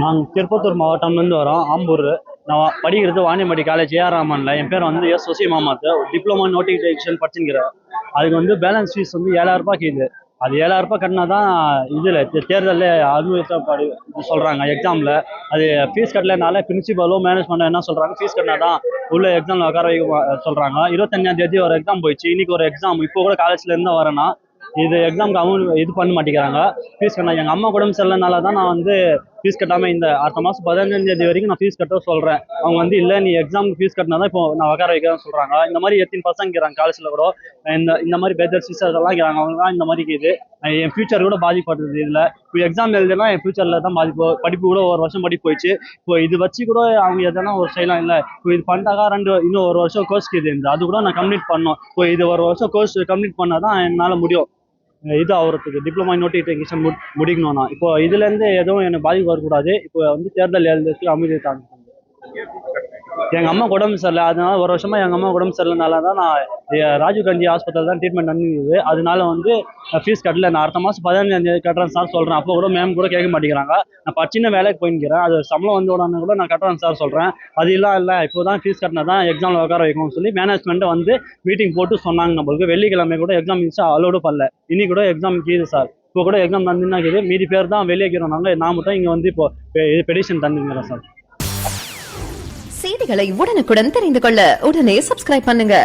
நாங்கள் திருப்பத்தூர் மாவட்டம்லேருந்து வரோம், ஆம்பூர். நான் படிக்கிறது வாணியம்பாடி காலேஜ் ஏஆர் ராமன்ல. என் பேர் வந்து எஸ் ஒசி மாமாத்து. டிப்ளமோ நோட்டிஃபிகேஷன் படிச்சுங்கிறேன். அதுக்கு வந்து பேலன்ஸ் ஃபீஸ் வந்து 7,000 கேக்குது. அது 7,000 கட்டினா தான் இதில் தேர்தலில் அறிவித்தப்படி சொல்கிறாங்க எக்ஸாமில். அது ஃபீஸ் கட்டலைனால பிரின்சிபலோ மேனேஜ்மெண்ட்டோ என்ன சொல்கிறாங்க, ஃபீஸ் கட்டினா தான் உள்ள எக்ஸாமில் உட்கார வைக்க சொல்கிறாங்க. 25ஆம் தேதி ஒரு எக்ஸாம் போயிடுச்சு. இன்னைக்கு ஒரு எக்ஸாம் இப்போ கூட காலேஜ்லேருந்து வரேன்னா இது எக்ஸாமுக்கு அவங்க இது பண்ண மாட்டேங்கிறாங்க. ஃபீஸ் கட்டினா எங்கள் அம்மா உடம்பு சரியில்லைனால தான் நான் வந்து ஃபீஸ் கட்டாமல் இந்த அடுத்த மாதம் 15ஆம் தேதி வரைக்கும் நான் ஃபீஸ் கட்ட சொல்கிறேன். அவங்க வந்து இல்லை நீ எக்ஸாமுக்கு ஃபீஸ் கட்டினா தான் இப்போ நான் உட்கார வைக்கிறேன்னு சொல்கிறாங்க. இந்த மாதிரி எத்தனை பசங்க இருக்கிறாங்க காலேஜில் கூட இந்த மாதிரி பெஜர் சிஸ்டர்ஸ் எல்லாம் இருக்கிறாங்க. அவங்க தான் இந்த மாதிரி இருக்குது. என் ஃபியூச்சர் கூட பாதிப்படுறது இதில். இப்போ எக்ஸாம் எழுதுனா என் ஃபியூச்சரில் தான் பாதிப்பு. படிப்பு கூட ஒரு வருஷம் படிப்பு போயிடுச்சு. இப்போ இது வச்சு கூட அவங்க எதனா ஒரு செய்யலாம். இல்லை இப்போ இது பண்ணிட்டாக்கா இன்னும் ஒரு வருஷம் கோர்ஸ்க்கு இது இருந்து அது கூட நான் கம்ப்ளீட் பண்ணணும். இப்போ இது ஒரு வருஷம் கோர்ஸ் கம்ப்ளீட் பண்ணால் தான் என்னால் முடியும் இது ஆகிறதுக்கு. டிப்ளமா நோட்டிஃபிகேஷன் முடிக்கணும்னா இப்போ இதுலேருந்து எதுவும் எனக்கு பாதிப்பு வரக்கூடாது. இப்போ வந்து தேர்தல் எழுதுறதுக்கு அமைதி தான். எங்கள் அம்மா உடம்பு சரியில்லை, அதனால ஒரு வருஷமா எங்கள் அம்மா உடம்பு சரியில்லைனால தான் நான் ராஜீவ் காந்தி ஹாஸ்பிட்டல் தான் ட்ரீட்மெண்ட் நடந்துது. அதனால வந்து ஃபீஸ் கட்டல. நான் அடுத்த மாதம் 15ஆம் தேதி கட்டுறேன் சார் சொல்கிறேன். அப்போ கூட மேம் கூட கேட்க மாட்டேங்கிறாங்க. நான் சின்ன வேலைக்கு போய்க்கிறேன். அது சம்பளம் வந்து உடனே கூட நான் கட்டுறேன் சார் சொல்கிறேன். அது இல்லை இப்போ தான் ஃபீஸ் கட்டினா தான் எக்ஸாமில் உட்கார வைக்கணும்னு சொல்லி மேனேஜ்மெண்ட்டை வந்து மீட்டிங் போட்டு சொன்னாங்க. நம்மளுக்கு வெள்ளிக்கிழமை கூட எக்ஸாம் இருந்துச்சு, அலோடு பண்ணல. இன்னைக்கு கூட எக்ஸாம் கீது சார். இப்போ கூட எக்ஸாம் தந்துனாக்குது. மீதி பேர் தான் வெளியே இருக்கிறோம். நான் மட்டும் இங்கே வந்து இப்போ பெடிஷன் தந்துங்கிறேன் சார். செய்திகளை உடனுக்குடன் தெரிந்து கொள்ள உடனே சப்ஸ்கிரைப் பண்ணுங்க.